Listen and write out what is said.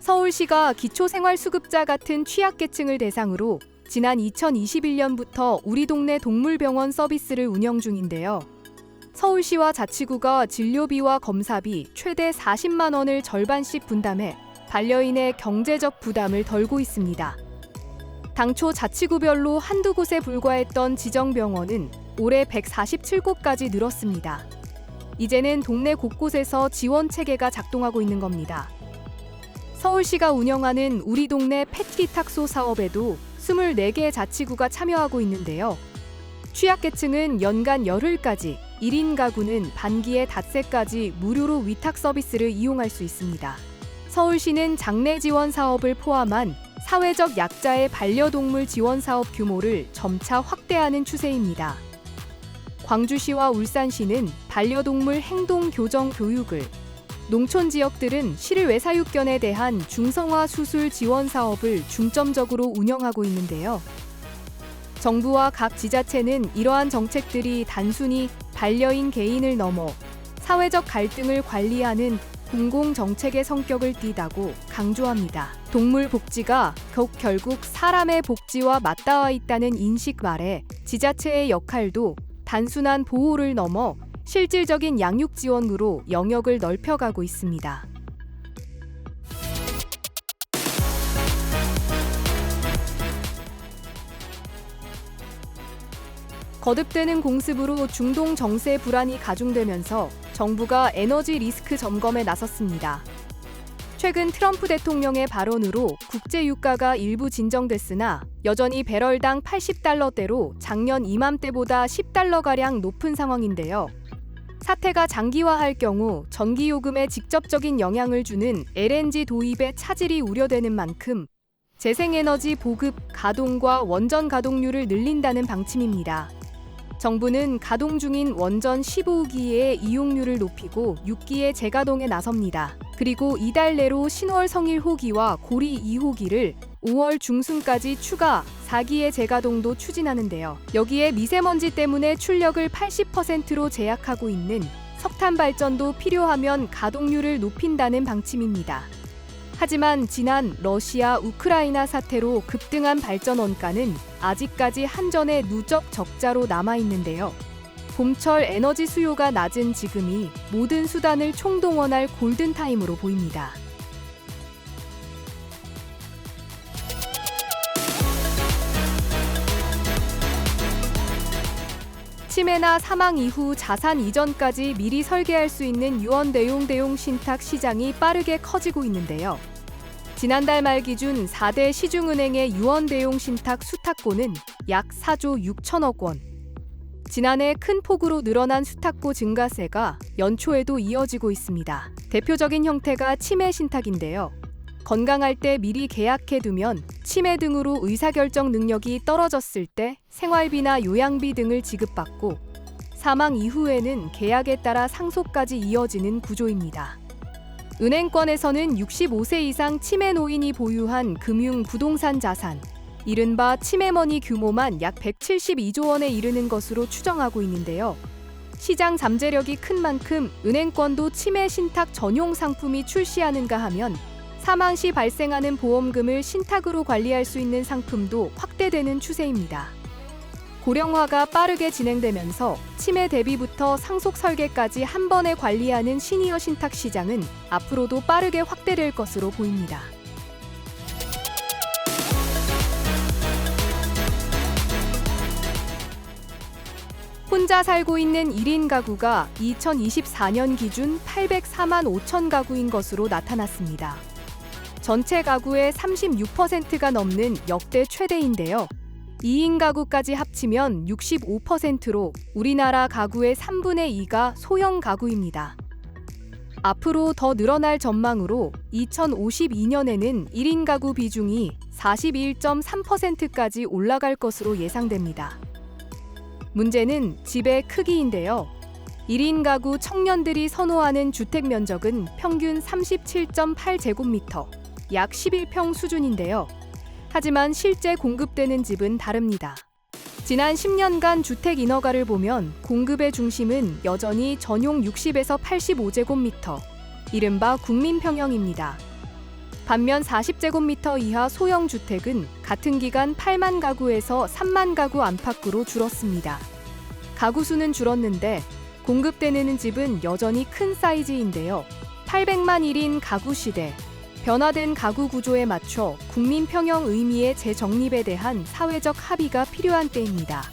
서울시가 기초생활수급자 같은 취약계층을 대상으로 지난 2021년부터 우리 동네 동물병원 서비스를 운영 중인데요. 서울시와 자치구가 진료비와 검사비 최대 40만 원을 절반씩 분담해 반려인의 경제적 부담을 덜고 있습니다. 당초 자치구별로 한두 곳에 불과했던 지정병원은 올해 147곳까지 늘었습니다. 이제는 동네 곳곳에서 지원 체계가 작동하고 있는 겁니다. 서울시가 운영하는 우리 동네 펫기탁소 사업에도 24개의 자치구가 참여하고 있는데요. 취약계층은 연간 열흘까지, 1인 가구는 반기에 닷새까지 무료로 위탁 서비스를 이용할 수 있습니다. 서울시는 장래 지원 사업을 포함한 사회적 약자의 반려동물 지원 사업 규모를 점차 확대하는 추세입니다. 광주시와 울산시는 반려동물 행동 교정 교육을, 농촌 지역들은 실외 사육견에 대한 중성화 수술 지원 사업을 중점적으로 운영하고 있는데요. 정부와 각 지자체는 이러한 정책들이 단순히 반려인 개인을 넘어 사회적 갈등을 관리하는 공공정책의 성격을 띠다고 강조합니다. 동물 복지가 결국 사람의 복지와 맞닿아 있다는 인식 아래 지자체의 역할도 단순한 보호를 넘어 실질적인 양육 지원으로 영역을 넓혀가고 있습니다. 거듭되는 공습으로 중동 정세 불안이 가중되면서 정부가 에너지 리스크 점검에 나섰습니다. 최근 트럼프 대통령의 발언으로 국제 유가가 일부 진정됐으나 여전히 배럴당 80달러대로 작년 이맘때보다 10달러가량 높은 상황인데요. 사태가 장기화할 경우 전기요금에 직접적인 영향을 주는 LNG 도입의 차질이 우려되는 만큼 재생에너지 보급, 가동과 원전 가동률을 늘린다는 방침입니다. 정부는 가동 중인 원전 15기의 이용률을 높이고 6기의 재가동에 나섭니다. 그리고 이달 내로 신월 성일 호기와 고리 2호기를 5월 중순까지 추가 4기의 재가동도 추진하는데요. 여기에 미세먼지 때문에 출력을 80%로 제약하고 있는 석탄 발전도 필요하면 가동률을 높인다는 방침입니다. 하지만 지난 러시아 우크라이나 사태로 급등한 발전 원가는 아직까지 한전의 누적 적자로 남아있는데요. 봄철 에너지 수요가 낮은 지금이 모든 수단을 총동원할 골든타임으로 보입니다. 치매나 사망 이후 자산 이전까지 미리 설계할 수 있는 유언대용 신탁 시장이 빠르게 커지고 있는데요. 지난달 말 기준 4대 시중은행의 유언대용 신탁 수탁고는 약 4조 6천억 원. 지난해 큰 폭으로 늘어난 수탁고 증가세가 연초에도 이어지고 있습니다. 대표적인 형태가 치매 신탁인데요. 건강할 때 미리 계약해두면 치매 등으로 의사결정 능력이 떨어졌을 때 생활비나 요양비 등을 지급받고 사망 이후에는 계약에 따라 상속까지 이어지는 구조입니다. 은행권에서는 65세 이상 치매 노인이 보유한 금융 부동산 자산, 이른바 치매머니 규모만 약 172조 원에 이르는 것으로 추정하고 있는데요. 시장 잠재력이 큰 만큼 은행권도 치매 신탁 전용 상품이 출시하는가 하면 사망 시 발생하는 보험금을 신탁으로 관리할 수 있는 상품도 확대되는 추세입니다. 고령화가 빠르게 진행되면서 치매 대비부터 상속 설계까지 한 번에 관리하는 시니어 신탁 시장은 앞으로도 빠르게 확대될 것으로 보입니다. 혼자 살고 있는 1인 가구가 2024년 기준 804만 5천 가구인 것으로 나타났습니다. 전체 가구의 36%가 넘는 역대 최대인데요. 2인 가구까지 합치면 65%로 우리나라 가구의 3분의 2가 소형 가구입니다. 앞으로 더 늘어날 전망으로 2052년에는 1인 가구 비중이 41.3%까지 올라갈 것으로 예상됩니다. 문제는 집의 크기인데요. 1인 가구 청년들이 선호하는 주택 면적은 평균 37.8제곱미터, 약 11평 수준인데요. 하지만 실제 공급되는 집은 다릅니다. 지난 10년간 주택 인허가를 보면 공급의 중심은 여전히 전용 60에서 85제곱미터, 이른바 국민평형입니다. 반면 40제곱미터 이하 소형 주택은 같은 기간 8만 가구에서 3만 가구 안팎으로 줄었습니다. 가구 수는 줄었는데 공급되는 집은 여전히 큰 사이즈인데요. 800만 1인 가구 시대, 변화된 가구 구조에 맞춰 국민 평형 의미의 재정립에 대한 사회적 합의가 필요한 때입니다.